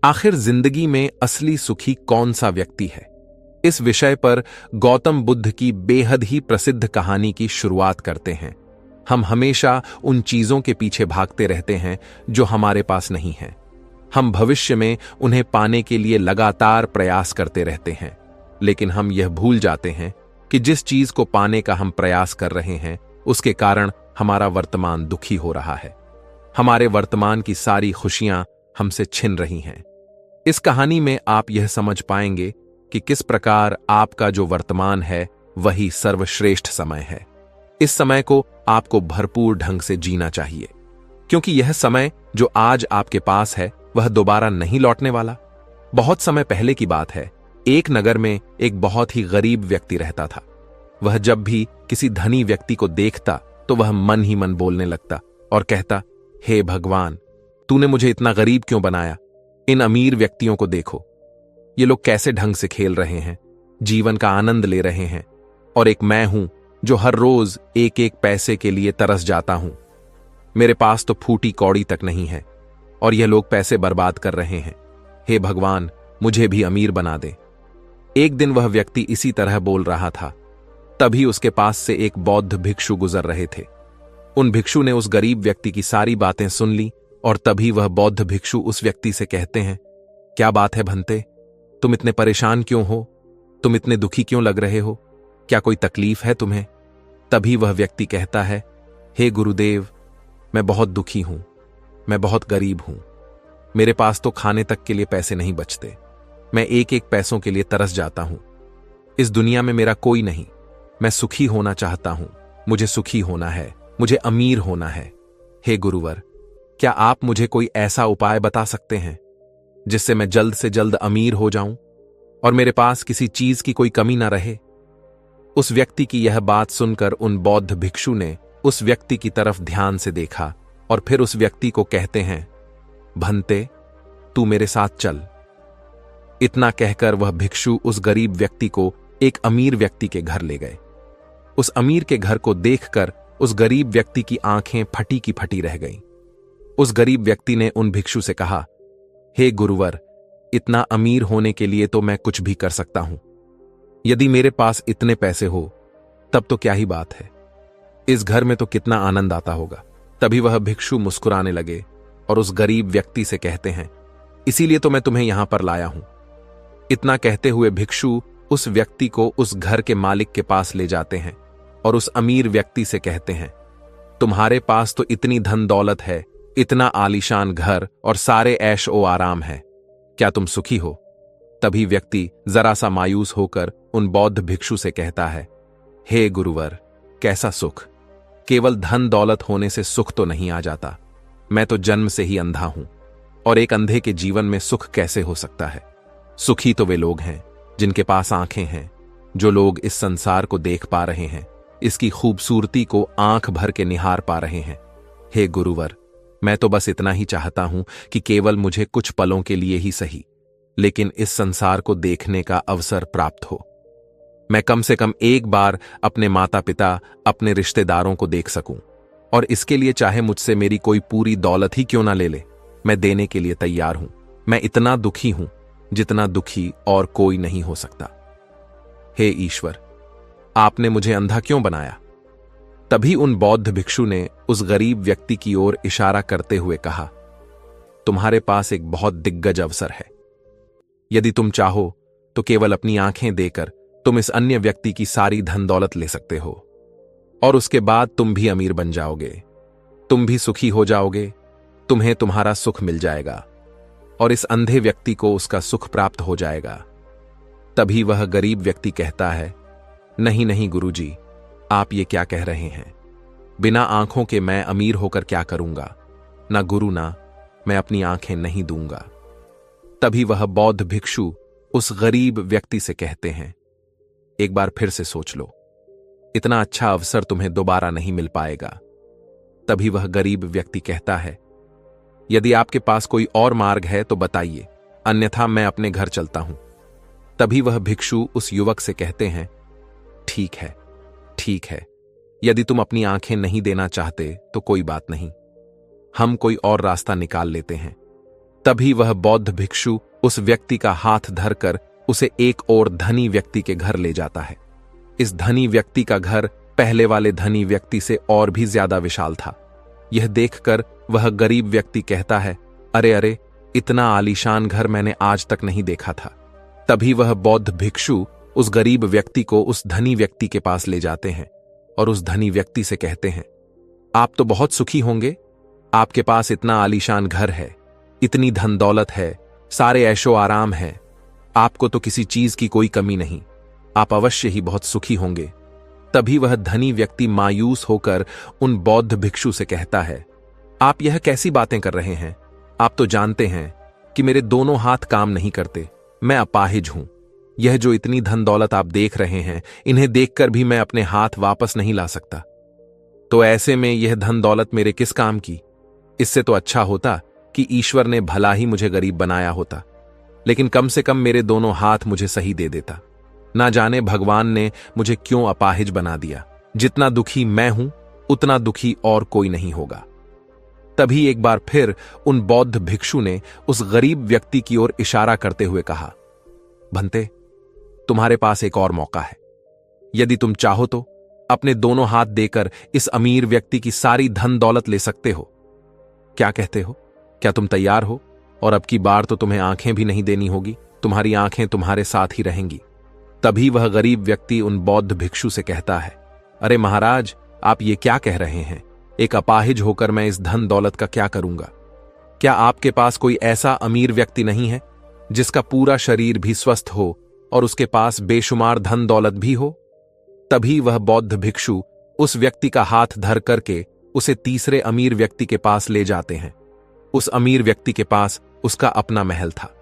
आखिर जिंदगी में असली सुखी कौन सा व्यक्ति है? इस विषय पर गौतम बुद्ध की बेहद ही प्रसिद्ध कहानी की शुरुआत करते हैं। हम हमेशा उन चीजों के पीछे भागते रहते हैं जो हमारे पास नहीं है। हम भविष्य में उन्हें पाने के लिए लगातार प्रयास करते रहते हैं, लेकिन हम यह भूल जाते हैं कि जिस चीज को पाने का हम प्रयास कर रहे हैं उसके कारण हमारा वर्तमान दुखी हो रहा है। हमारे वर्तमान की सारी खुशियां हमसे छिन रही हैं। इस कहानी में आप यह समझ पाएंगे कि किस प्रकार आपका जो वर्तमान है वही सर्वश्रेष्ठ समय है। इस समय को आपको भरपूर ढंग से जीना चाहिए, क्योंकि यह समय जो आज आपके पास है वह दोबारा नहीं लौटने वाला। बहुत समय पहले की बात है, एक नगर में एक बहुत ही गरीब व्यक्ति रहता था। वह जब भी किसी धनी व्यक्ति को देखता तो वह मन ही मन बोलने लगता और कहता, हे भगवान, तूने मुझे इतना गरीब क्यों बनाया? इन अमीर व्यक्तियों को देखो, ये लोग कैसे ढंग से खेल रहे हैं, जीवन का आनंद ले रहे हैं, और एक मैं हूं जो हर रोज एक एक पैसे के लिए तरस जाता हूं। मेरे पास तो फूटी कौड़ी तक नहीं है और यह लोग पैसे बर्बाद कर रहे हैं। हे भगवान, मुझे भी अमीर बना दे। एक दिन वह व्यक्ति इसी तरह बोल रहा था, तभी उसके पास से एक बौद्ध भिक्षु गुजर रहे थे। उन भिक्षु ने उस गरीब व्यक्ति की सारी बातें सुन ली और तभी वह बौद्ध भिक्षु उस व्यक्ति से कहते हैं, क्या बात है भंते, तुम इतने परेशान क्यों हो? तुम इतने दुखी क्यों लग रहे हो? क्या कोई तकलीफ है तुम्हें? तभी वह व्यक्ति कहता है, हे गुरुदेव, मैं बहुत दुखी हूं, मैं बहुत गरीब हूं। मेरे पास तो खाने तक के लिए पैसे नहीं बचते। मैं एक एक पैसों के लिए तरस जाता हूं। इस दुनिया में मेरा कोई नहीं। मैं सुखी होना चाहता हूं। मुझे सुखी होना है, मुझे अमीर होना है। हे गुरुवर, क्या आप मुझे कोई ऐसा उपाय बता सकते हैं जिससे मैं जल्द से जल्द अमीर हो जाऊं और मेरे पास किसी चीज की कोई कमी ना रहे? उस व्यक्ति की यह बात सुनकर उन बौद्ध भिक्षु ने उस व्यक्ति की तरफ ध्यान से देखा और फिर उस व्यक्ति को कहते हैं, भंते, तू मेरे साथ चल। इतना कहकर वह भिक्षु उस गरीब व्यक्ति को एक अमीर व्यक्ति के घर ले गए। उस अमीर के घर को देखकर उस गरीब व्यक्ति की आंखें फटी की फटी रह गईं। उस गरीब व्यक्ति ने उन भिक्षु से कहा, हे गुरुवर, इतना अमीर होने के लिए तो मैं कुछ भी कर सकता हूं। यदि मेरे पास इतने पैसे हो तब तो क्या ही बात है, इस घर में तो कितना आनंद आता होगा। तभी वह भिक्षु मुस्कुराने लगे और उस गरीब व्यक्ति से कहते हैं, इसीलिए तो मैं तुम्हें यहां पर लाया हूं। इतना कहते हुए भिक्षु उस व्यक्ति को उस घर के मालिक के पास ले जाते हैं और उस अमीर व्यक्ति से कहते हैं, तुम्हारे पास तो इतनी धन दौलत है, इतना आलीशान घर और सारे ऐश ओ आराम है, क्या तुम सुखी हो? तभी व्यक्ति जरा सा मायूस होकर उन बौद्ध भिक्षु से कहता है, हे गुरुवर, कैसा सुख? केवल धन दौलत होने से सुख तो नहीं आ जाता। मैं तो जन्म से ही अंधा हूं और एक अंधे के जीवन में सुख कैसे हो सकता है? सुखी तो वे लोग हैं जिनके पास आंखें हैं, जो लोग इस संसार को देख पा रहे हैं, इसकी खूबसूरती को आंख भर के निहार पा रहे हैं। हे गुरुवर, मैं तो बस इतना ही चाहता हूं कि केवल मुझे कुछ पलों के लिए ही सही, लेकिन इस संसार को देखने का अवसर प्राप्त हो। मैं कम से कम एक बार अपने माता पिता, अपने रिश्तेदारों को देख सकूं, और इसके लिए चाहे मुझसे मेरी कोई पूरी दौलत ही क्यों ना ले ले, मैं देने के लिए तैयार हूं। मैं इतना दुखी हूं जितना दुखी और कोई नहीं हो सकता। हे ईश्वर, आपने मुझे अंधा क्यों बनाया? तभी उन बौद्ध भिक्षु ने उस गरीब व्यक्ति की ओर इशारा करते हुए कहा, तुम्हारे पास एक बहुत दिग्गज अवसर है। यदि तुम चाहो तो केवल अपनी आंखें देकर तुम इस अन्य व्यक्ति की सारी धन दौलत ले सकते हो और उसके बाद तुम भी अमीर बन जाओगे, तुम भी सुखी हो जाओगे, तुम्हें तुम्हारा सुख मिल जाएगा और इस अंधे व्यक्ति को उसका सुख प्राप्त हो जाएगा। तभी वह गरीब व्यक्ति कहता है, नहीं नहीं गुरुजी, आप ये क्या कह रहे हैं? बिना आंखों के मैं अमीर होकर क्या करूंगा? ना गुरु, ना मैं अपनी आंखें नहीं दूंगा। तभी वह बौद्ध भिक्षु उस गरीब व्यक्ति से कहते हैं, एक बार फिर से सोच लो, इतना अच्छा अवसर तुम्हें दोबारा नहीं मिल पाएगा। तभी वह गरीब व्यक्ति कहता है, यदि आपके पास कोई और मार्ग है तो बताइए, अन्यथा मैं अपने घर चलता हूं। तभी वह भिक्षु उस युवक से कहते हैं, ठीक है, ठीक है, यदि तुम अपनी आंखें नहीं देना चाहते तो कोई बात नहीं, हम कोई और रास्ता निकाल लेते हैं। तभी वह बौद्ध भिक्षु उस व्यक्ति का हाथ धरकर उसे एक और धनी व्यक्ति के घर ले जाता है। इस धनी व्यक्ति का घर पहले वाले धनी व्यक्ति से और भी ज्यादा विशाल था। यह देखकर वह गरीब व्यक्ति कहता है, अरे अरे, इतना आलीशान घर मैंने आज तक नहीं देखा था। तभी वह बौद्ध भिक्षु उस गरीब व्यक्ति को उस धनी व्यक्ति के पास ले जाते हैं और उस धनी व्यक्ति से कहते हैं, आप तो बहुत सुखी होंगे, आपके पास इतना आलीशान घर है, इतनी धन दौलत है, सारे ऐशो आराम है, आपको तो किसी चीज की कोई कमी नहीं, आप अवश्य ही बहुत सुखी होंगे। तभी वह धनी व्यक्ति मायूस होकर उन बौद्ध भिक्षु से कहता है, आप यह कैसी बातें कर रहे हैं? आप तो जानते हैं कि मेरे दोनों हाथ काम नहीं करते, मैं अपाहिज हूं। यह जो इतनी धन दौलत आप देख रहे हैं, इन्हें देखकर भी मैं अपने हाथ वापस नहीं ला सकता। तो ऐसे में यह धन दौलत मेरे किस काम की? इससे तो अच्छा होता कि ईश्वर ने भला ही मुझे गरीब बनाया होता, लेकिन कम से कम मेरे दोनों हाथ मुझे सही दे देता। ना जाने भगवान ने मुझे क्यों अपाहिज बना दिया। जितना दुखी मैं हूं, उतना दुखी और कोई नहीं होगा। तभी एक बार फिर उन बौद्ध भिक्षु ने उस गरीब व्यक्ति की ओर इशारा करते हुए कहा, भंते, तुम्हारे पास एक और मौका है। यदि तुम चाहो तो अपने दोनों हाथ देकर इस अमीर व्यक्ति की सारी धन दौलत ले सकते हो। क्या कहते हो? क्या तुम तैयार हो? और अब की बार तो तुम्हें आंखें भी नहीं देनी होगी, तुम्हारी आंखें तुम्हारे साथ ही रहेंगी। तभी वह गरीब व्यक्ति उन बौद्ध भिक्षु से कहता है, अरे महाराज, आप ये क्या कह रहे हैं? एक अपाहिज होकर मैं इस धन दौलत का क्या करूंगा? क्या आपके पास कोई ऐसा अमीर व्यक्ति नहीं है जिसका पूरा शरीर भी स्वस्थ हो और उसके पास बेशुमार धन दौलत भी हो? तभी वह बौद्ध भिक्षु उस व्यक्ति का हाथ धर करके उसे तीसरे अमीर व्यक्ति के पास ले जाते हैं। उस अमीर व्यक्ति के पास उसका अपना महल था।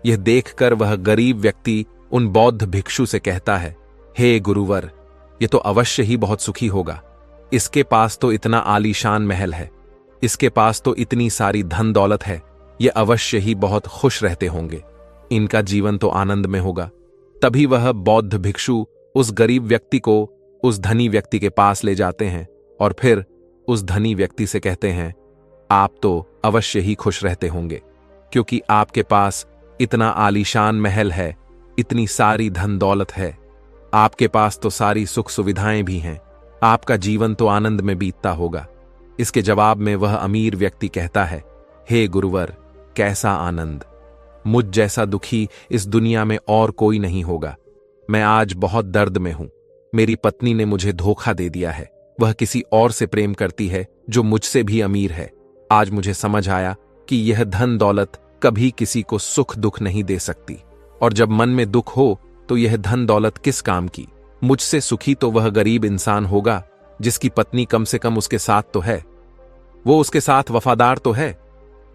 यह देखकर वह गरीब व्यक्ति उन बौद्ध भिक्षु से कहता है, हे गुरुवर, यह तो अवश्य ही बहुत सुखी होगा। इसके पास तो इतना आलीशान महल है, इसके पास तो इतनी सारी धन दौलत है, ये अवश्य ही बहुत खुश रहते होंगे, इनका जीवन तो आनंद में होगा। तभी वह बौद्ध भिक्षु उस गरीब व्यक्ति को उस धनी व्यक्ति के पास ले जाते हैं और फिर उस धनी व्यक्ति से कहते हैं, आप तो अवश्य ही खुश रहते होंगे, क्योंकि आपके पास इतना आलीशान महल है, इतनी सारी धन दौलत है, आपके पास तो सारी सुख सुविधाएं भी हैं, आपका जीवन तो आनंद में बीतता होगा। इसके जवाब में वह अमीर व्यक्ति कहता है, हे गुरुवर, कैसा आनंद! मुझ जैसा दुखी इस दुनिया में और कोई नहीं होगा। मैं आज बहुत दर्द में हूं। मेरी पत्नी ने मुझे धोखा दे दिया है, वह किसी और से प्रेम करती है जो मुझसे भी अमीर है। आज मुझे समझ आया कि यह धन दौलत कभी किसी को सुख दुख नहीं दे सकती, और जब मन में दुख हो तो यह धन दौलत किस काम की। मुझसे सुखी तो वह गरीब इंसान होगा जिसकी पत्नी कम से कम उसके साथ तो है, वो उसके साथ वफादार तो है।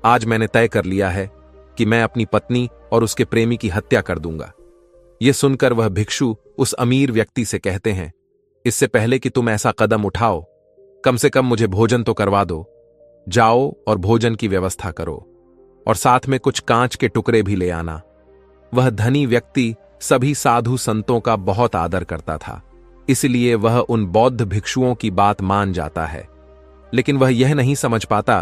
आज मैंने तय कर लिया है कि मैं अपनी पत्नी और उसके प्रेमी की हत्या कर दूंगा। यह सुनकर वह भिक्षु उस अमीर व्यक्ति से कहते हैं, इससे पहले कि तुम ऐसा कदम उठाओ, कम से कम मुझे भोजन तो करवा दो। जाओ और भोजन की व्यवस्था करो और साथ में कुछ कांच के टुकड़े भी ले आना। वह धनी व्यक्ति सभी साधु संतों का बहुत आदर करता था, इसलिए वह उन बौद्ध भिक्षुओं की बात मान जाता है। लेकिन वह यह नहीं समझ पाता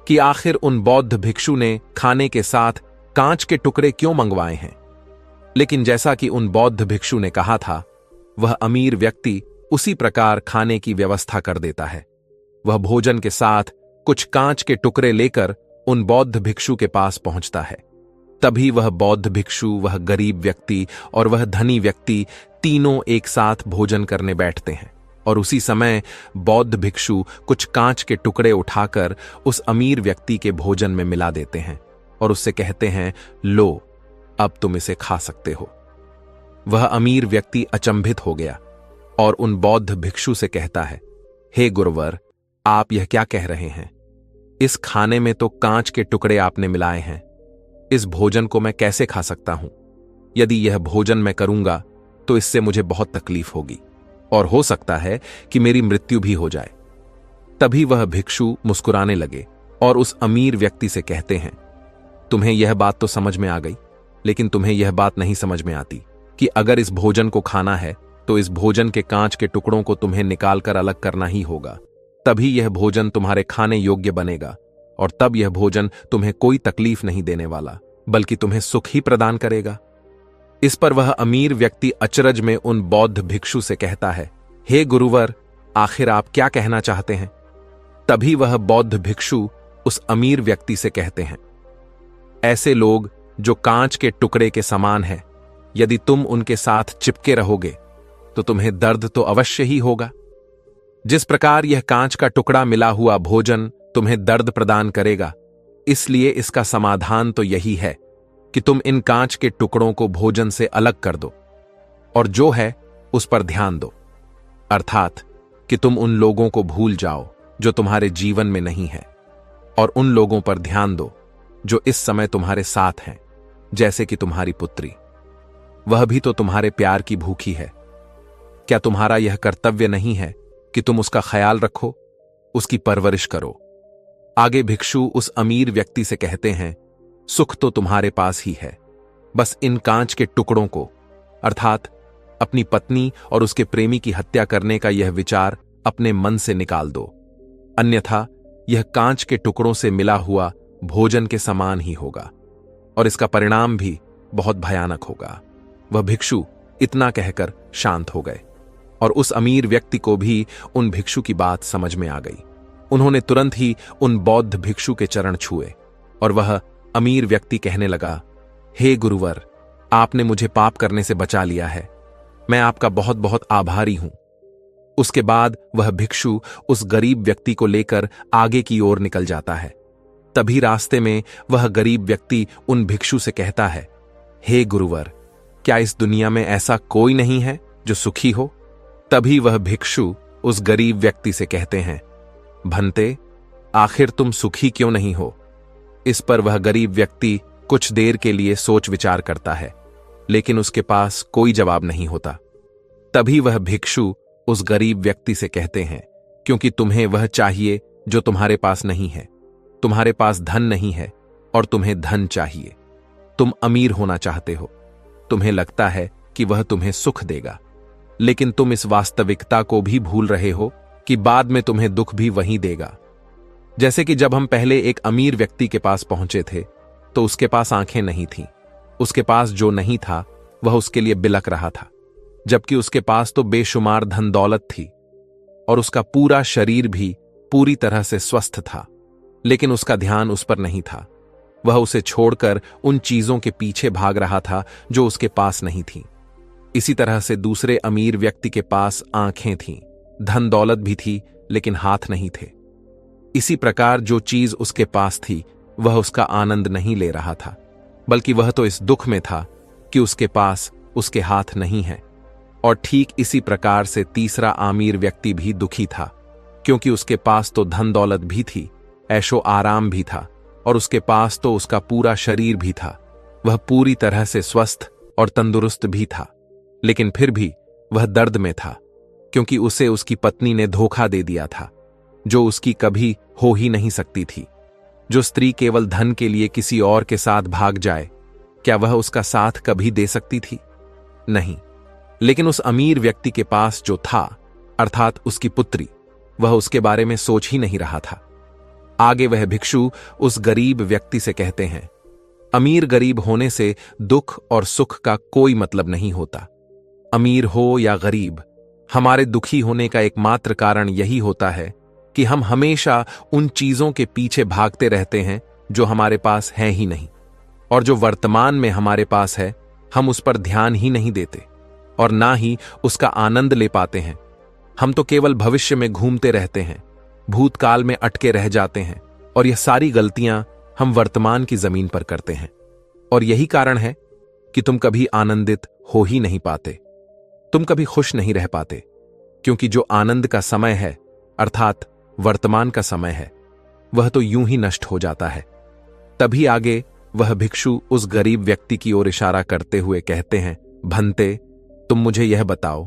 कि आखिर उन बौद्ध भिक्षु ने खाने के साथ कांच के टुकड़े क्यों मंगवाए हैं। लेकिन जैसा कि उन बौद्ध भिक्षु ने कहा था, वह अमीर व्यक्ति उसी प्रकार खाने की व्यवस्था कर देता है। वह भोजन के साथ कुछ कांच के टुकड़े लेकर उन बौद्ध भिक्षु के पास पहुंचता है। तभी वह बौद्ध भिक्षु, वह गरीब व्यक्ति और वह धनी व्यक्ति तीनों एक साथ भोजन करने बैठते हैं, और उसी समय बौद्ध भिक्षु कुछ कांच के टुकड़े उठाकर उस अमीर व्यक्ति के भोजन में मिला देते हैं और उससे कहते हैं, लो, अब तुम इसे खा सकते हो। वह अमीर व्यक्ति अचंभित हो गया और उन बौद्ध भिक्षु से कहता है, हे गुरुवर, आप यह क्या कह रहे हैं? इस खाने में तो कांच के टुकड़े आपने मिलाए हैं। इस भोजन को मैं कैसे खा सकता हूं? यदि यह भोजन मैं करूंगा तो इससे मुझे बहुत तकलीफ होगी और हो सकता है कि मेरी मृत्यु भी हो जाए। तभी वह भिक्षु मुस्कुराने लगे और उस अमीर व्यक्ति से कहते हैं, तुम्हें यह बात तो समझ में आ गई, लेकिन तुम्हें यह बात नहीं समझ में आती कि अगर इस भोजन को खाना है तो इस भोजन के कांच के टुकड़ों को तुम्हें निकालकर अलग करना ही होगा। तभी यह भोजन तुम्हारे खाने योग्य बनेगा और तब यह भोजन तुम्हें कोई तकलीफ नहीं देने वाला, बल्कि तुम्हें सुख ही प्रदान करेगा। इस पर वह अमीर व्यक्ति अचरज में उन बौद्ध भिक्षु से कहता है, हे गुरुवर, आखिर आप क्या कहना चाहते हैं? तभी वह बौद्ध भिक्षु उस अमीर व्यक्ति से कहते हैं, ऐसे लोग जो कांच के टुकड़े के समान हैं, यदि तुम उनके साथ चिपके रहोगे तो तुम्हें दर्द तो अवश्य ही होगा। जिस प्रकार यह कांच का टुकड़ा मिला हुआ भोजन तुम्हें दर्द प्रदान करेगा, इसलिए इसका समाधान तो यही है कि तुम इन कांच के टुकड़ों को भोजन से अलग कर दो और जो है उस पर ध्यान दो, अर्थात कि तुम उन लोगों को भूल जाओ जो तुम्हारे जीवन में नहीं है और उन लोगों पर ध्यान दो जो इस समय तुम्हारे साथ हैं, जैसे कि तुम्हारी पुत्री। वह भी तो तुम्हारे प्यार की भूखी है। क्या तुम्हारा यह कर्तव्य नहीं है कि तुम उसका ख्याल रखो, उसकी परवरिश करो? आगे भिक्षु उस अमीर व्यक्ति से कहते हैं, सुख तो तुम्हारे पास ही है, बस इन कांच के टुकड़ों को, अर्थात अपनी पत्नी और उसके प्रेमी की हत्या करने का यह विचार अपने मन से निकाल दो, अन्यथा यह कांच के टुकड़ों से मिला हुआ भोजन के समान ही होगा और इसका परिणाम भी बहुत भयानक होगा। वह भिक्षु इतना कहकर शांत हो गए और उस अमीर व्यक्ति को भी उन भिक्षु की बात समझ में आ गई। उन्होंने तुरंत ही उन बौद्ध भिक्षु के चरण छुए और वह अमीर व्यक्ति कहने लगा, हे गुरुवर, आपने मुझे पाप करने से बचा लिया है, मैं आपका बहुत बहुत आभारी हूं। उसके बाद वह भिक्षु उस गरीब व्यक्ति को लेकर आगे की ओर निकल जाता है। तभी रास्ते में वह गरीब व्यक्ति उन भिक्षु से कहता है, हे गुरुवर, क्या इस दुनिया में ऐसा कोई नहीं है जो सुखी हो? तभी वह भिक्षु उस गरीब व्यक्ति से कहते हैं, भंते, आखिर तुम सुखी क्यों नहीं हो? इस पर वह गरीब व्यक्ति कुछ देर के लिए सोच विचार करता है, लेकिन उसके पास कोई जवाब नहीं होता। तभी वह भिक्षु उस गरीब व्यक्ति से कहते हैं, क्योंकि तुम्हें वह चाहिए जो तुम्हारे पास नहीं है। तुम्हारे पास धन नहीं है और तुम्हें धन चाहिए। तुम अमीर होना चाहते हो। तुम्हें लगता है कि वह तुम्हें सुख देगा, लेकिन तुम इस वास्तविकता को भी भूल रहे हो कि बाद में तुम्हें दुख भी वही देगा। जैसे कि जब हम पहले एक अमीर व्यक्ति के पास पहुंचे थे तो उसके पास आंखें नहीं थीं। उसके पास जो नहीं था वह उसके लिए बिलक रहा था, जबकि उसके पास तो बेशुमार धन दौलत थी और उसका पूरा शरीर भी पूरी तरह से स्वस्थ था, लेकिन उसका ध्यान उस पर नहीं था। वह उसे छोड़कर उन चीजों के पीछे भाग रहा था जो उसके पास नहीं थीं। इसी तरह से दूसरे अमीर व्यक्ति के पास आंखें थीं, धन दौलत भी थी, लेकिन हाथ नहीं थे। इसी प्रकार जो चीज उसके पास थी वह उसका आनंद नहीं ले रहा था, बल्कि वह तो इस दुख में था कि उसके पास उसके हाथ नहीं है। और ठीक इसी प्रकार से तीसरा अमीर व्यक्ति भी दुखी था, क्योंकि उसके पास तो धन दौलत भी थी, ऐशो आराम भी था और उसके पास तो उसका पूरा शरीर भी था। वह पूरी तरह से स्वस्थ और तंदुरुस्त भी था, लेकिन फिर भी वह दर्द में था, क्योंकि उसे उसकी पत्नी ने धोखा दे दिया था, जो उसकी कभी हो ही नहीं सकती थी। जो स्त्री केवल धन के लिए किसी और के साथ भाग जाए, क्या वह उसका साथ कभी दे सकती थी? नहीं। लेकिन उस अमीर व्यक्ति के पास जो था, अर्थात उसकी पुत्री, वह उसके बारे में सोच ही नहीं रहा था। आगे वह भिक्षु उस गरीब व्यक्ति से कहते हैं, अमीर गरीब होने से दुख और सुख का कोई मतलब नहीं होता। अमीर हो या गरीब, हमारे दुखी होने का एकमात्र कारण यही होता है कि हम हमेशा उन चीजों के पीछे भागते रहते हैं जो हमारे पास है ही नहीं, और जो वर्तमान में हमारे पास है हम उस पर ध्यान ही नहीं देते और ना ही उसका आनंद ले पाते हैं। हम तो केवल भविष्य में घूमते रहते हैं, भूतकाल में अटके रह जाते हैं, और यह सारी गलतियां हम वर्तमान की जमीन पर करते हैं। और यही कारण है कि तुम कभी आनंदित हो ही नहीं पाते, तुम कभी खुश नहीं रह पाते, क्योंकि जो आनंद का समय है, अर्थात वर्तमान का समय है, वह तो यूं ही नष्ट हो जाता है। तभी आगे वह भिक्षु उस गरीब व्यक्ति की ओर इशारा करते हुए कहते हैं, भंते, तुम मुझे यह बताओ,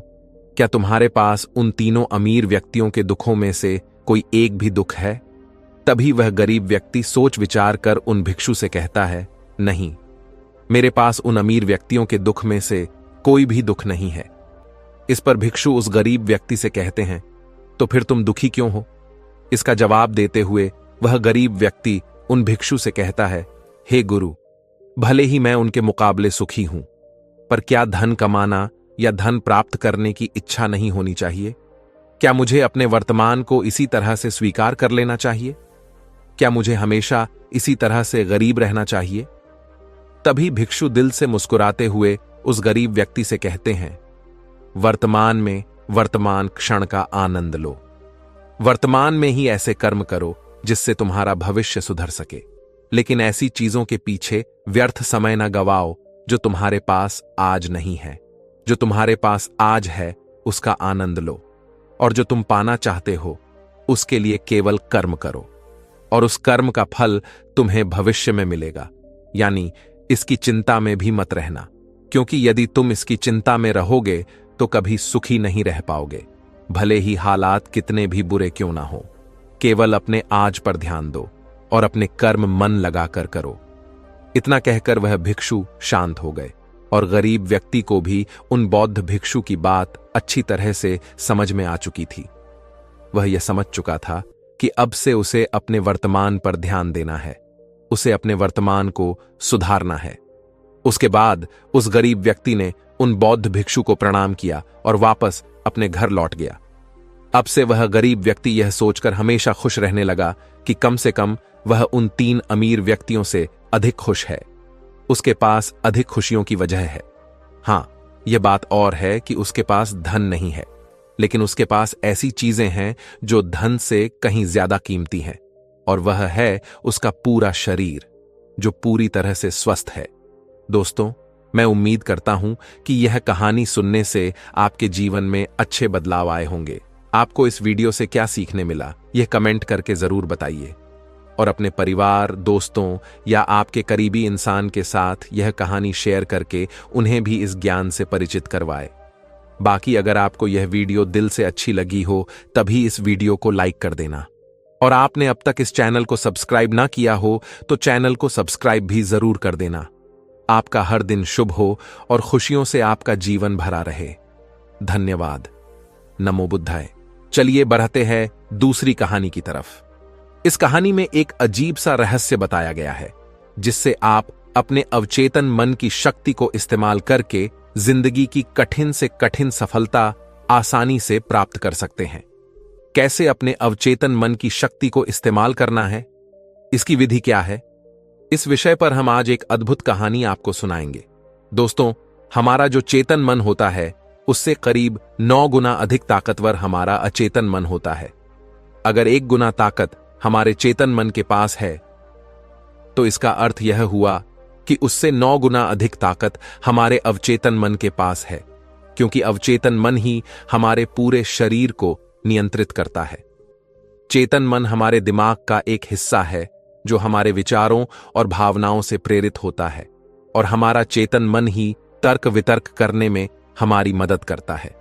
क्या तुम्हारे पास उन तीनों अमीर व्यक्तियों के दुखों में से कोई एक भी दुख है? तभी वह गरीब व्यक्ति सोच विचार कर उन भिक्षु से कहता है, नहीं, मेरे पास उन अमीर व्यक्तियों के दुख में से कोई भी दुख नहीं है। इस पर भिक्षु उस गरीब व्यक्ति से कहते हैं, तो फिर तुम दुखी क्यों हो? इसका जवाब देते हुए वह गरीब व्यक्ति उन भिक्षु से कहता है, हे गुरु, भले ही मैं उनके मुकाबले सुखी हूं, पर क्या धन कमाना या धन प्राप्त करने की इच्छा नहीं होनी चाहिए? क्या मुझे अपने वर्तमान को इसी तरह से स्वीकार कर लेना चाहिए? क्या मुझे हमेशा इसी तरह से गरीब रहना चाहिए? तभी भिक्षु दिल से मुस्कुराते हुए उस गरीब व्यक्ति से कहते हैं, वर्तमान में वर्तमान क्षण का आनंद लो। वर्तमान में ही ऐसे कर्म करो जिससे तुम्हारा भविष्य सुधर सके, लेकिन ऐसी चीजों के पीछे व्यर्थ समय न गवाओ जो तुम्हारे पास आज नहीं है। जो तुम्हारे पास आज है उसका आनंद लो, और जो तुम पाना चाहते हो उसके लिए केवल कर्म करो, और उस कर्म का फल तुम्हें भविष्य में मिलेगा। यानी इसकी चिंता में भी मत रहना, क्योंकि यदि तुम इसकी चिंता में रहोगे तो कभी सुखी नहीं रह पाओगे, भले ही हालात कितने भी बुरे क्यों ना हो। केवल अपने आज पर ध्यान दो और अपने कर्म मन लगाकर करो। इतना कहकर वह भिक्षु शांत हो गए, और गरीब व्यक्ति को भी उन बौद्ध भिक्षु की बात अच्छी तरह से समझ में आ चुकी थी। वह यह समझ चुका था कि अब से उसे अपने वर्तमान पर ध्यान देना है, उसे अपने वर्तमान को सुधारना है। उसके बाद उस गरीब व्यक्ति ने उन बौद्ध भिक्षु को प्रणाम किया और वापस अपने घर लौट गया। अब से वह गरीब व्यक्ति यह सोचकर हमेशा खुश रहने लगा कि कम से कम वह उन 3 अमीर व्यक्तियों से अधिक खुश है। उसके पास अधिक खुशियों की वजह है। हां, यह बात और है कि उसके पास धन नहीं है, लेकिन उसके पास ऐसी चीजें हैं जो धन से कहीं ज्यादा कीमती हैं, और वह है उसका पूरा शरीर जो पूरी तरह से स्वस्थ है। दोस्तों, मैं उम्मीद करता हूं कि यह कहानी सुनने से आपके जीवन में अच्छे बदलाव आए होंगे। आपको इस वीडियो से क्या सीखने मिला, यह कमेंट करके जरूर बताइए, और अपने परिवार, दोस्तों या आपके करीबी इंसान के साथ यह कहानी शेयर करके उन्हें भी इस ज्ञान से परिचित करवाएं। बाकी अगर आपको यह वीडियो दिल से अच्छी लगी हो तभी इस वीडियो को लाइक कर देना, और आपने अब तक इस चैनल को सब्सक्राइब ना किया हो तो चैनल को सब्सक्राइब भी जरूर कर देना। आपका हर दिन शुभ हो और खुशियों से आपका जीवन भरा रहे। धन्यवाद। नमो बुद्धाय। चलिए बढ़ते हैं दूसरी कहानी की तरफ। इस कहानी में एक अजीब सा रहस्य बताया गया है, जिससे आप अपने अवचेतन मन की शक्ति को इस्तेमाल करके जिंदगी की कठिन से कठिन सफलता आसानी से प्राप्त कर सकते हैं। कैसे अपने अवचेतन मन की शक्ति को इस्तेमाल करना है, इसकी विधि क्या है, इस विषय पर हम आज एक अद्भुत कहानी आपको सुनाएंगे। दोस्तों, हमारा जो चेतन मन होता है उससे करीब 9 गुना अधिक ताकतवर हमारा अचेतन मन होता है। अगर 1 गुना ताकत हमारे चेतन मन के पास है तो इसका अर्थ यह हुआ कि उससे 9 गुना अधिक ताकत हमारे अवचेतन मन के पास है, क्योंकि अवचेतन मन ही हमारे पूरे शरीर को नियंत्रित करता है। चेतन मन हमारे दिमाग का एक हिस्सा है जो हमारे विचारों और भावनाओं से प्रेरित होता है, और हमारा चेतन मन ही तर्क वितर्क करने में हमारी मदद करता है।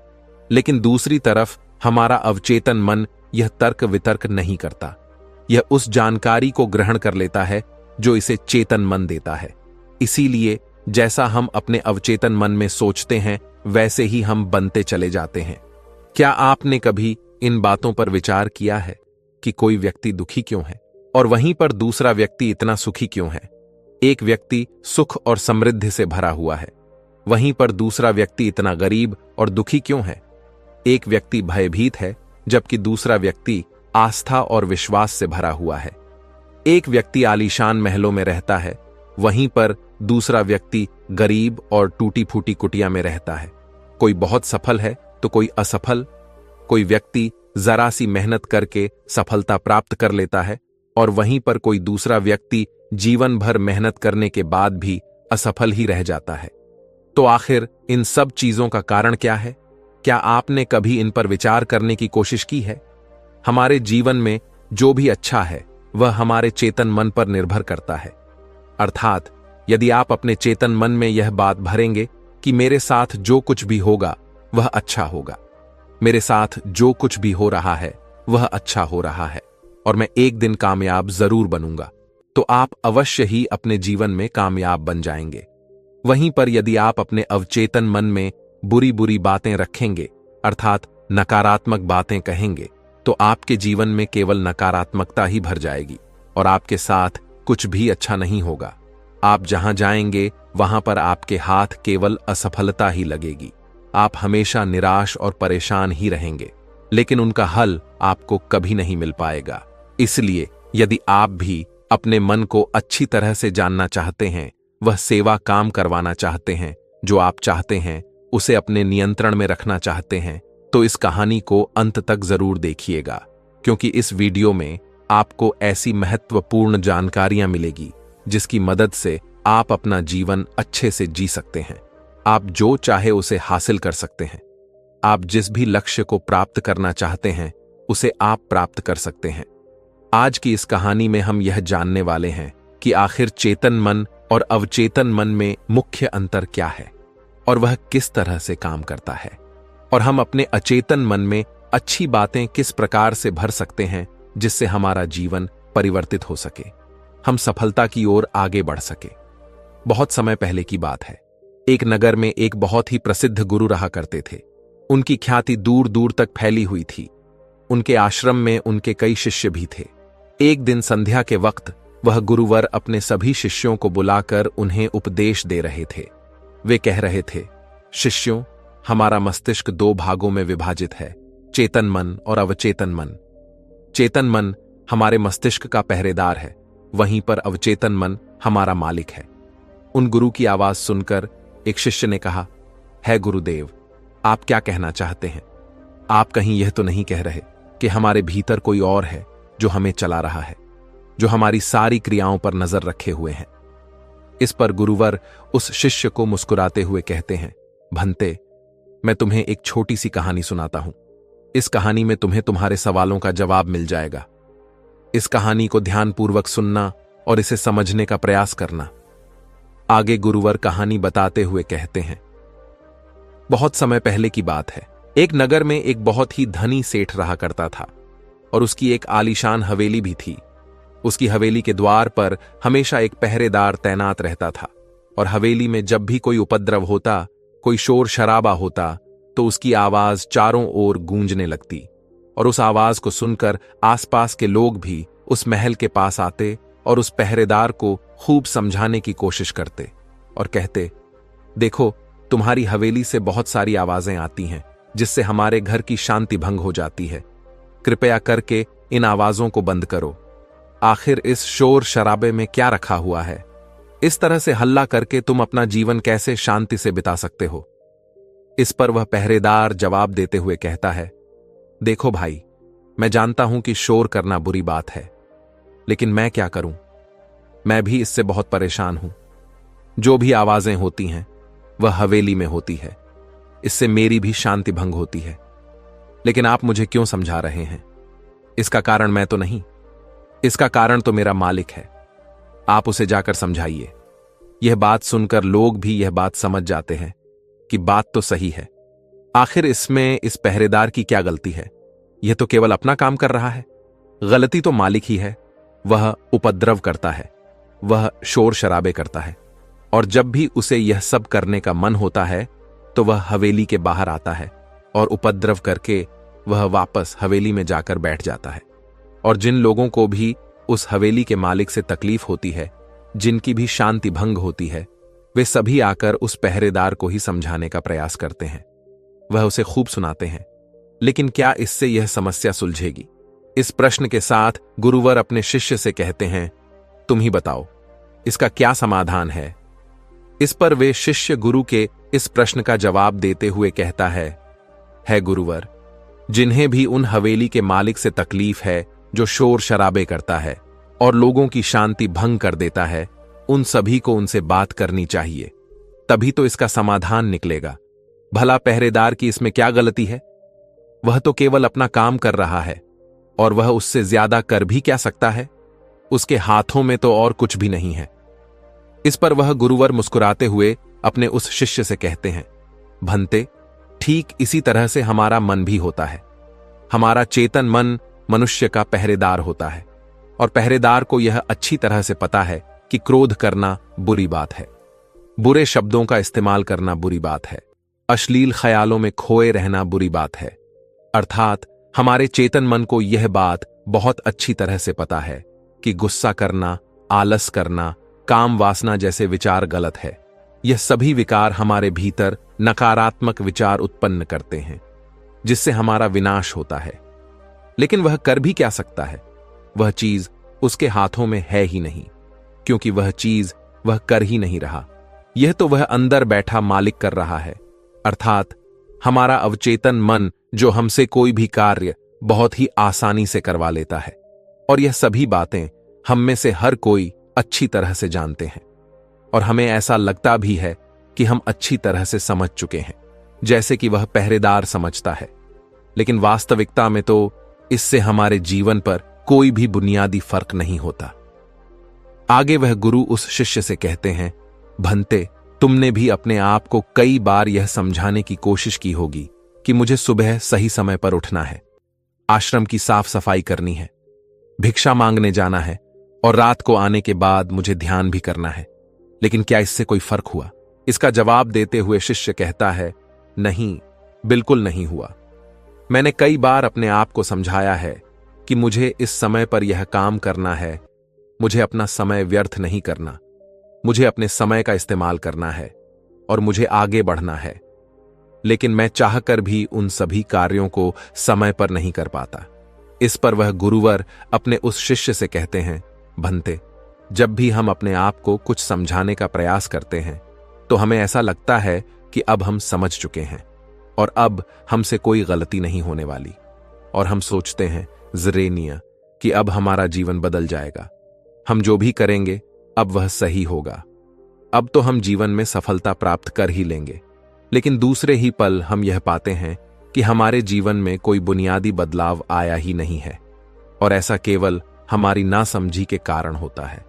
लेकिन दूसरी तरफ हमारा अवचेतन मन यह तर्क वितर्क नहीं करता। यह उस जानकारी को ग्रहण कर लेता है जो इसे चेतन मन देता है। इसीलिए जैसा हम अपने अवचेतन मन में सोचते हैं वैसे ही हम बनते चले जाते हैं। क्या आपने कभी इन बातों पर विचार किया है कि कोई व्यक्ति दुखी क्यों है और वहीं पर दूसरा व्यक्ति इतना सुखी क्यों है? एक व्यक्ति सुख और समृद्धि से भरा हुआ है, वहीं पर दूसरा व्यक्ति इतना गरीब और दुखी क्यों है? एक व्यक्ति भयभीत है जबकि दूसरा व्यक्ति आस्था और विश्वास से भरा हुआ है। एक व्यक्ति आलीशान महलों में रहता है, वहीं पर दूसरा व्यक्ति गरीब और टूटी फूटी कुटिया में रहता है। कोई बहुत सफल है तो कोई असफल। कोई व्यक्ति जरा सी मेहनत करके सफलता प्राप्त कर लेता है, और वहीं पर कोई दूसरा व्यक्ति जीवन भर मेहनत करने के बाद भी असफल ही रह जाता है। तो आखिर इन सब चीजों का कारण क्या है? क्या आपने कभी इन पर विचार करने की कोशिश की है? हमारे जीवन में जो भी अच्छा है वह हमारे चेतन मन पर निर्भर करता है। अर्थात यदि आप अपने चेतन मन में यह बात भरेंगे कि मेरे साथ जो कुछ भी होगा वह अच्छा होगा, मेरे साथ जो कुछ भी हो रहा है वह अच्छा हो रहा है, और मैं एक दिन कामयाब जरूर बनूंगा, तो आप अवश्य ही अपने जीवन में कामयाब बन जाएंगे। वहीं पर यदि आप अपने अवचेतन मन में बुरी बुरी बातें रखेंगे, अर्थात नकारात्मक बातें कहेंगे, तो आपके जीवन में केवल नकारात्मकता ही भर जाएगी। और आपके साथ कुछ भी अच्छा नहीं होगा। आप जहां जाएंगे वहां पर आपके हाथ केवल असफलता ही लगेगी। आप हमेशा निराश और परेशान ही रहेंगे, लेकिन उनका हल आपको कभी नहीं मिल पाएगा। इसलिए यदि आप भी अपने मन को अच्छी तरह से जानना चाहते हैं, वह सेवा काम करवाना चाहते हैं जो आप चाहते हैं, उसे अपने नियंत्रण में रखना चाहते हैं, तो इस कहानी को अंत तक जरूर देखिएगा, क्योंकि इस वीडियो में आपको ऐसी महत्वपूर्ण जानकारियां मिलेगी जिसकी मदद से आप अपना जीवन अच्छे से जी सकते हैं। आप जो चाहे उसे हासिल कर सकते हैं। आप जिस भी लक्ष्य को प्राप्त करना चाहते हैं उसे आप प्राप्त कर सकते हैं। आज की इस कहानी में हम यह जानने वाले हैं कि आखिर चेतन मन और अवचेतन मन में मुख्य अंतर क्या है और वह किस तरह से काम करता है, और हम अपने अचेतन मन में अच्छी बातें किस प्रकार से भर सकते हैं जिससे हमारा जीवन परिवर्तित हो सके, हम सफलता की ओर आगे बढ़ सके। बहुत समय पहले की बात है। एक नगर में एक बहुत ही प्रसिद्ध गुरु रहा करते थे। उनकी ख्याति दूर दूर तक फैली हुई थी। उनके आश्रम में उनके कई शिष्य भी थे। एक दिन संध्या के वक्त वह गुरुवर अपने सभी शिष्यों को बुलाकर उन्हें उपदेश दे रहे थे। वे कह रहे थे, शिष्यों, हमारा मस्तिष्क दो भागों में विभाजित है, चेतन मन और अवचेतन मन। चेतन मन हमारे मस्तिष्क का पहरेदार है, वहीं पर अवचेतन मन हमारा मालिक है। उन गुरु की आवाज सुनकर एक शिष्य ने कहा, है गुरुदेव, आप क्या कहना चाहते हैं? आप कहीं यह तो नहीं कह रहे कि हमारे भीतर कोई और है जो हमें चला रहा है, जो हमारी सारी क्रियाओं पर नजर रखे हुए हैं? इस पर गुरुवर उस शिष्य को मुस्कुराते हुए कहते हैं, भंते, मैं तुम्हें एक छोटी सी कहानी सुनाता हूं। इस कहानी में तुम्हें तुम्हारे सवालों का जवाब मिल जाएगा। इस कहानी को ध्यानपूर्वक सुनना और इसे समझने का प्रयास करना। आगे गुरुवर कहानी बताते हुए कहते हैं, बहुत समय पहले की बात है। एक नगर में एक बहुत ही धनी सेठ रहा करता था और उसकी एक आलीशान हवेली भी थी। उसकी हवेली के द्वार पर हमेशा एक पहरेदार तैनात रहता था और हवेली में जब भी कोई उपद्रव होता, कोई शोर शराबा होता, तो उसकी आवाज चारों ओर गूंजने लगती और उस आवाज को सुनकर आसपास के लोग भी उस महल के पास आते और उस पहरेदार को खूब समझाने की कोशिश करते और कहते, देखो, तुम्हारी हवेली से बहुत सारी आवाजें आती हैं जिससे हमारे घर की शांति भंग हो जाती है। कृपया करके इन आवाजों को बंद करो। आखिर इस शोर शराबे में क्या रखा हुआ है? इस तरह से हल्ला करके तुम अपना जीवन कैसे शांति से बिता सकते हो? इस पर वह पहरेदार जवाब देते हुए कहता है, देखो भाई, मैं जानता हूं कि शोर करना बुरी बात है, लेकिन मैं क्या करूं? मैं भी इससे बहुत परेशान हूं। जो भी आवाजें होती हैं वह हवेली में होती है, इससे मेरी भी शांति भंग होती है। लेकिन आप मुझे क्यों समझा रहे हैं? इसका कारण मैं तो नहीं, इसका कारण तो मेरा मालिक है। आप उसे जाकर समझाइए। यह बात सुनकर लोग भी यह बात समझ जाते हैं कि बात तो सही है। आखिर इसमें इस पहरेदार की क्या गलती है? यह तो केवल अपना काम कर रहा है। गलती तो मालिक ही है। वह उपद्रव करता है, वह शोर शराबे करता है, और जब भी उसे यह सब करने का मन होता है तो वह हवेली के बाहर आता है और उपद्रव करके वह वापस हवेली में जाकर बैठ जाता है। और जिन लोगों को भी उस हवेली के मालिक से तकलीफ होती है, जिनकी भी शांति भंग होती है, वे सभी आकर उस पहरेदार को ही समझाने का प्रयास करते हैं। वह उसे खूब सुनाते हैं, लेकिन क्या इससे यह समस्या सुलझेगी? इस प्रश्न के साथ गुरुवर अपने शिष्य से कहते हैं, तुम ही बताओ, इसका क्या समाधान है? इस पर वे शिष्य गुरु के इस प्रश्न का जवाब देते हुए कहता है गुरुवर, जिन्हें भी उन हवेली के मालिक से तकलीफ है जो शोर शराबे करता है और लोगों की शांति भंग कर देता है, उन सभी को उनसे बात करनी चाहिए, तभी तो इसका समाधान निकलेगा। भला पहरेदार की इसमें क्या गलती है? वह तो केवल अपना काम कर रहा है और वह उससे ज्यादा कर भी क्या सकता है? उसके हाथों में तो और कुछ भी नहीं है। इस पर वह गुरुवर मुस्कुराते हुए अपने उस शिष्य से कहते हैं, भंते, ठीक इसी तरह से हमारा मन भी होता है। हमारा चेतन मन मनुष्य का पहरेदार होता है और पहरेदार को यह अच्छी तरह से पता है कि क्रोध करना बुरी बात है, बुरे शब्दों का इस्तेमाल करना बुरी बात है, अश्लील ख्यालों में खोए रहना बुरी बात है। अर्थात हमारे चेतन मन को यह बात बहुत अच्छी तरह से पता है कि गुस्सा करना, आलस करना, काम वासना जैसे विचार गलत है। यह सभी विकार हमारे भीतर नकारात्मक विचार उत्पन्न करते हैं, जिससे हमारा विनाश होता है। लेकिन वह कर भी क्या सकता है? वह चीज उसके हाथों में है ही नहीं, क्योंकि वह चीज वह कर ही नहीं रहा। यह तो वह अंदर बैठा मालिक कर रहा है, अर्थात हमारा अवचेतन मन, जो हमसे कोई भी कार्य बहुत ही आसानी से करवा लेता है। और यह सभी बातें हम में से हर कोई अच्छी तरह से जानते हैं, और हमें ऐसा लगता भी है कि हम अच्छी तरह से समझ चुके हैं, जैसे कि वह पहरेदार समझता है। लेकिन वास्तविकता में तो इससे हमारे जीवन पर कोई भी बुनियादी फर्क नहीं होता। आगे वह गुरु उस शिष्य से कहते हैं, भंते, तुमने भी अपने आप को कई बार यह समझाने की कोशिश की होगी कि मुझे सुबह सही समय पर उठना है, आश्रम की साफ सफाई करनी है, भिक्षा मांगने जाना है और रात को आने के बाद मुझे ध्यान भी करना है। लेकिन क्या इससे कोई फर्क हुआ? इसका जवाब देते हुए शिष्य कहता है, नहीं, बिल्कुल नहीं हुआ। मैंने कई बार अपने आप को समझाया है कि मुझे इस समय पर यह काम करना है, मुझे अपना समय व्यर्थ नहीं करना, मुझे अपने समय का इस्तेमाल करना है और मुझे आगे बढ़ना है। लेकिन मैं चाहकर भी उन सभी कार्यों को समय पर नहीं कर पाता। इस पर वह गुरुवर अपने उस शिष्य से कहते हैं, भंते, जब भी हम अपने आप को कुछ समझाने का प्रयास करते हैं तो हमें ऐसा लगता है कि अब हम समझ चुके हैं और अब हमसे कोई गलती नहीं होने वाली, और हम सोचते हैं ज़रेनिया कि अब हमारा जीवन बदल जाएगा, हम जो भी करेंगे अब वह सही होगा, अब तो हम जीवन में सफलता प्राप्त कर ही लेंगे। लेकिन दूसरे ही पल हम यह पाते हैं कि हमारे जीवन में कोई बुनियादी बदलाव आया ही नहीं है, और ऐसा केवल हमारी नासमझी के कारण होता है।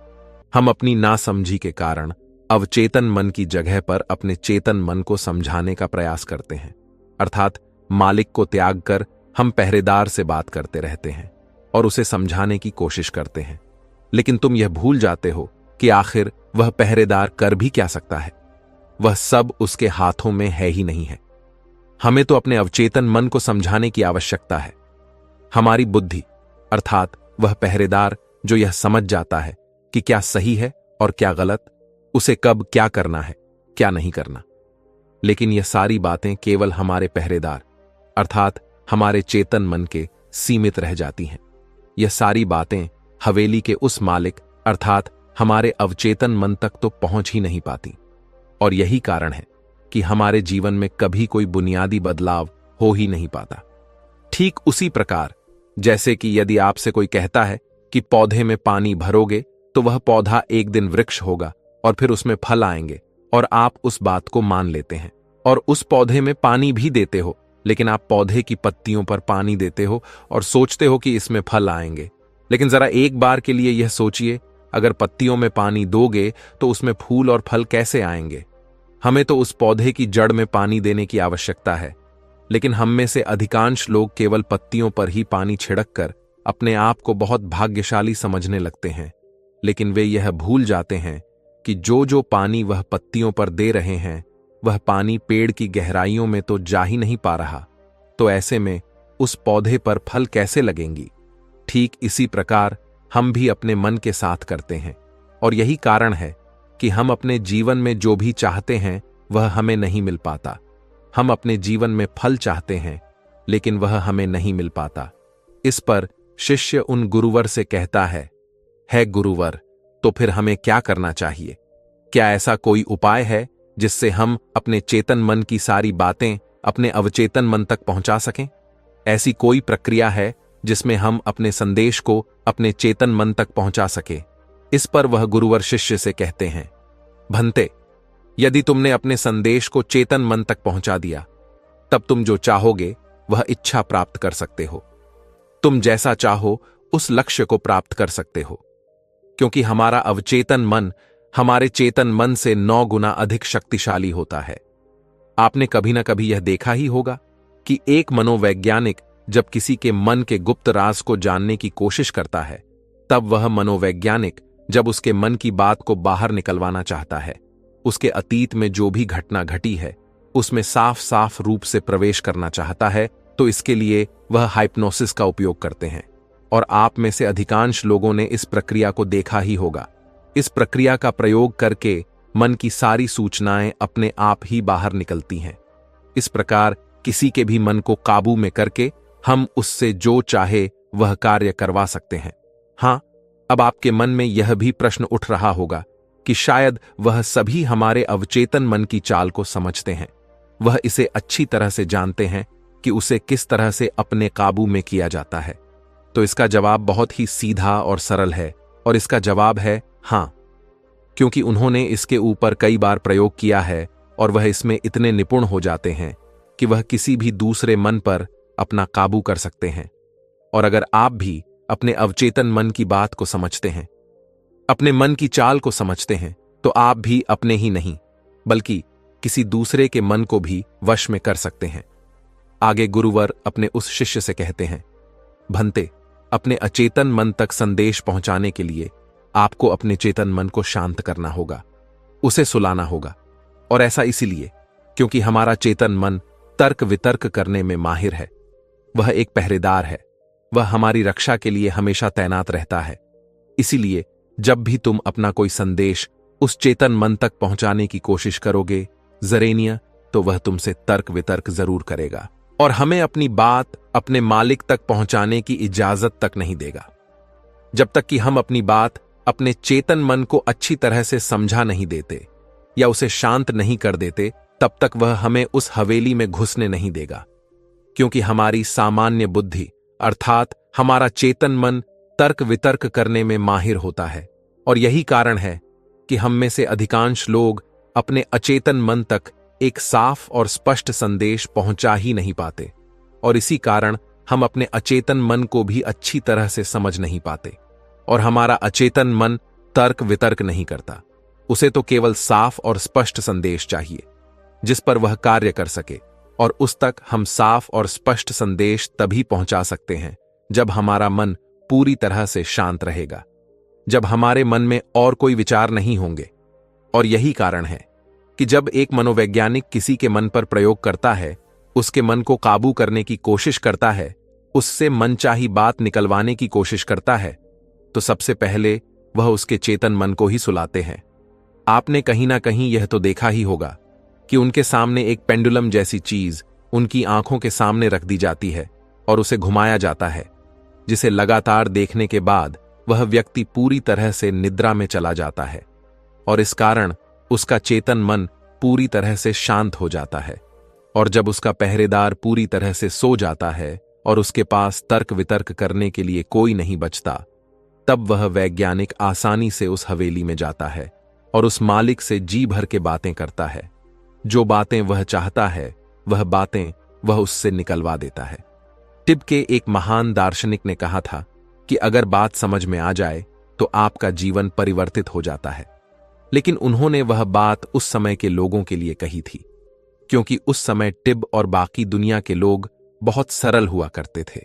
हम अपनी नासमझी के कारण अवचेतन मन की जगह पर अपने चेतन मन को समझाने का प्रयास करते हैं, अर्थात मालिक को त्याग कर हम पहरेदार से बात करते रहते हैं और उसे समझाने की कोशिश करते हैं। लेकिन तुम यह भूल जाते हो कि आखिर वह पहरेदार कर भी क्या सकता है? वह सब उसके हाथों में है ही नहीं है। हमें तो अपने अवचेतन मन को समझाने की आवश्यकता है। हमारी बुद्धि, अर्थात वह पहरेदार जो यह समझ जाता है कि क्या सही है और क्या गलत, उसे कब क्या करना है, क्या नहीं करना। लेकिन यह सारी बातें केवल हमारे पहरेदार, अर्थात हमारे चेतन मन के सीमित रह जाती हैं। यह सारी बातें हवेली के उस मालिक, अर्थात हमारे अवचेतन मन तक तो पहुंच ही नहीं पाती। और यही कारण है कि हमारे जीवन में कभी कोई बुनियादी बदलाव हो ही नहीं पाता। ठीक उसी प्रकार जैसे कि यदि आपसे कोई कहता है कि पौधे में पानी भरोगे तो वह पौधा एक दिन वृक्ष होगा और फिर उसमें फल आएंगे, और आप उस बात को मान लेते हैं और उस पौधे में पानी भी देते हो, लेकिन आप पौधे की पत्तियों पर पानी देते हो और सोचते हो कि इसमें फल आएंगे। लेकिन जरा एक बार के लिए यह सोचिए, अगर पत्तियों में पानी दोगे तो उसमें फूल और फल कैसे आएंगे? हमें तो उस पौधे की जड़ में पानी देने की आवश्यकता है, लेकिन हम में से अधिकांश लोग केवल पत्तियों पर ही पानी छिड़क कर अपने आप को बहुत भाग्यशाली समझने लगते हैं। लेकिन वे यह भूल जाते हैं कि जो जो पानी वह पत्तियों पर दे रहे हैं, वह पानी पेड़ की गहराइयों में तो जा ही नहीं पा रहा, तो ऐसे में उस पौधे पर फल कैसे लगेंगी? ठीक इसी प्रकार हम भी अपने मन के साथ करते हैं, और यही कारण है कि हम अपने जीवन में जो भी चाहते हैं वह हमें नहीं मिल पाता। हम अपने जीवन में फल चाहते हैं, लेकिन वह हमें नहीं मिल पाता। इस पर शिष्य उन गुरुवर से कहता है गुरुवर, तो फिर हमें क्या करना चाहिए? क्या ऐसा कोई उपाय है जिससे हम अपने चेतन मन की सारी बातें अपने अवचेतन मन तक पहुंचा सकें? ऐसी कोई प्रक्रिया है जिसमें हम अपने संदेश को अपने चेतन मन तक पहुंचा सके? इस पर वह गुरुवर शिष्य से कहते हैं, भंते, यदि तुमने अपने संदेश को चेतन मन तक पहुंचा दिया, तब तुम जो चाहोगे वह इच्छा प्राप्त कर सकते हो। तुम जैसा चाहो उस लक्ष्य को प्राप्त कर सकते हो, क्योंकि हमारा अवचेतन मन हमारे चेतन मन से 9 गुना अधिक शक्तिशाली होता है। आपने कभी ना कभी यह देखा ही होगा कि एक मनोवैज्ञानिक जब किसी के मन के गुप्त राज को जानने की कोशिश करता है, तब वह मनोवैज्ञानिक जब उसके मन की बात को बाहर निकलवाना चाहता है, उसके अतीत में जो भी घटना घटी है उसमें साफ साफ रूप से प्रवेश करना चाहता है, तो इसके लिए वह हाइप्नोसिस का उपयोग करते हैं। और आप में से अधिकांश लोगों ने इस प्रक्रिया को देखा ही होगा। इस प्रक्रिया का प्रयोग करके मन की सारी सूचनाएं अपने आप ही बाहर निकलती हैं। इस प्रकार किसी के भी मन को काबू में करके हम उससे जो चाहे वह कार्य करवा सकते हैं। हाँ, अब आपके मन में यह भी प्रश्न उठ रहा होगा कि शायद वह सभी हमारे अवचेतन मन की चाल को समझते हैं, वह इसे अच्छी तरह से जानते हैं कि उसे किस तरह से अपने काबू में किया जाता है। तो इसका जवाब बहुत ही सीधा और सरल है, और इसका जवाब है हाँ, क्योंकि उन्होंने इसके ऊपर कई बार प्रयोग किया है और वह इसमें इतने निपुण हो जाते हैं कि वह किसी भी दूसरे मन पर अपना काबू कर सकते हैं। और अगर आप भी अपने अवचेतन मन की बात को समझते हैं, अपने मन की चाल को समझते हैं, तो आप भी अपने ही नहीं बल्कि किसी दूसरे के मन को भी वश में कर सकते हैं। आगे गुरुवर अपने उस शिष्य से कहते हैं, भंते, अपने अचेतन मन तक संदेश पहुंचाने के लिए आपको अपने चेतन मन को शांत करना होगा, उसे सुलाना होगा। और ऐसा इसीलिए क्योंकि हमारा चेतन मन तर्क वितर्क करने में माहिर है। वह एक पहरेदार है, वह हमारी रक्षा के लिए हमेशा तैनात रहता है। इसीलिए जब भी तुम अपना कोई संदेश उस चेतन मन तक पहुंचाने की कोशिश करोगे जरेनिया, तो वह तुमसे तर्क वितर्क जरूर करेगा और हमें अपनी बात अपने मालिक तक पहुंचाने की इजाजत तक नहीं देगा। जब तक कि हम अपनी बात अपने चेतन मन को अच्छी तरह से समझा नहीं देते या उसे शांत नहीं कर देते, तब तक वह हमें उस हवेली में घुसने नहीं देगा। क्योंकि हमारी सामान्य बुद्धि अर्थात हमारा चेतन मन तर्क वितर्क करने में माहिर होता है, और यही कारण है कि हम में से अधिकांश लोग अपने अचेतन मन तक एक साफ और स्पष्ट संदेश पहुंचा ही नहीं पाते, और इसी कारण हम अपने अचेतन मन को भी अच्छी तरह से समझ नहीं पाते। और हमारा अचेतन मन तर्क वितर्क नहीं करता, उसे तो केवल साफ और स्पष्ट संदेश चाहिए जिस पर वह कार्य कर सके, और उस तक हम साफ और स्पष्ट संदेश तभी पहुंचा सकते हैं जब हमारा मन पूरी तरह से शांत रहेगा, जब हमारे मन में और कोई विचार नहीं होंगे। और यही कारण है कि जब एक मनोवैज्ञानिक किसी के मन पर प्रयोग करता है, उसके मन को काबू करने की कोशिश करता है, उससे मनचाही बात निकलवाने की कोशिश करता है, तो सबसे पहले वह उसके चेतन मन को ही सुलाते हैं। आपने कहीं ना कहीं यह तो देखा ही होगा कि उनके सामने एक पेंडुलम जैसी चीज उनकी आंखों के सामने रख दी जाती है और उसे घुमाया जाता है, जिसे लगातार देखने के बाद वह व्यक्ति पूरी तरह से निद्रा में चला जाता है, और इस कारण उसका चेतन मन पूरी तरह से शांत हो जाता है। और जब उसका पहरेदार पूरी तरह से सो जाता है और उसके पास तर्क वितर्क करने के लिए कोई नहीं बचता, तब वह वैज्ञानिक आसानी से उस हवेली में जाता है और उस मालिक से जी भर के बातें करता है। जो बातें वह चाहता है वह बातें वह उससे निकलवा देता है। टिब के एक महान दार्शनिक ने कहा था कि अगर बात समझ में आ जाए तो आपका जीवन परिवर्तित हो जाता है। लेकिन उन्होंने वह बात उस समय के लोगों के लिए कही थी, क्योंकि उस समय टिब और बाकी दुनिया के लोग बहुत सरल हुआ करते थे।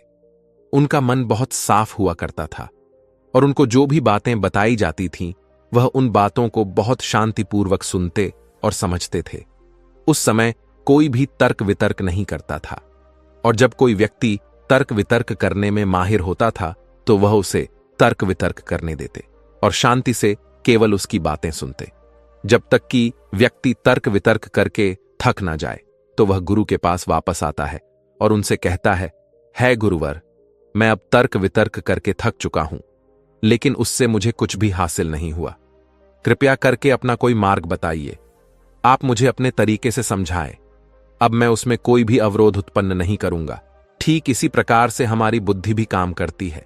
उनका मन बहुत साफ हुआ करता था, और उनको जो भी बातें बताई जाती थीं, वह उन बातों को बहुत शांतिपूर्वक सुनते और समझते थे। उस समय कोई भी तर्क वितर्क नहीं करता था, और जब कोई व्यक्ति तर्क वितर्क करने में माहिर होता था तो वह उसे तर्क वितर्क करने देते और शांति से केवल उसकी बातें सुनते, जब तक कि व्यक्ति तर्क वितर्क करके थक ना जाए। तो वह गुरु के पास वापस आता है और उनसे कहता है गुरुवर, मैं अब तर्क वितर्क करके थक चुका हूं, लेकिन उससे मुझे कुछ भी हासिल नहीं हुआ। कृपया करके अपना कोई मार्ग बताइए, आप मुझे अपने तरीके से समझाएं। अब मैं उसमें कोई भी अवरोध उत्पन्न नहीं करूंगा। ठीक इसी प्रकार से हमारी बुद्धि भी काम करती है।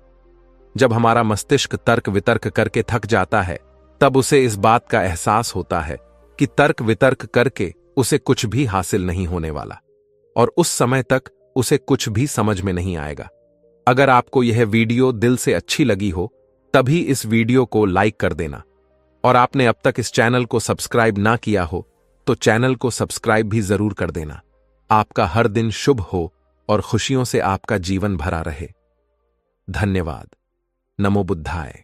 जब हमारा मस्तिष्क तर्क वितर्क करके थक जाता है, तब उसे इस बात का एहसास होता है कि तर्क वितर्क करके उसे कुछ भी हासिल नहीं होने वाला, और उस समय तक उसे कुछ भी समझ में नहीं आएगा। अगर आपको यह वीडियो दिल से अच्छी लगी हो, तभी इस वीडियो को लाइक कर देना, और आपने अब तक इस चैनल को सब्सक्राइब ना किया हो तो चैनल को सब्सक्राइब भी जरूर कर देना। आपका हर दिन शुभ हो और खुशियों से आपका जीवन भरा रहे। धन्यवाद। नमो बुद्धाय।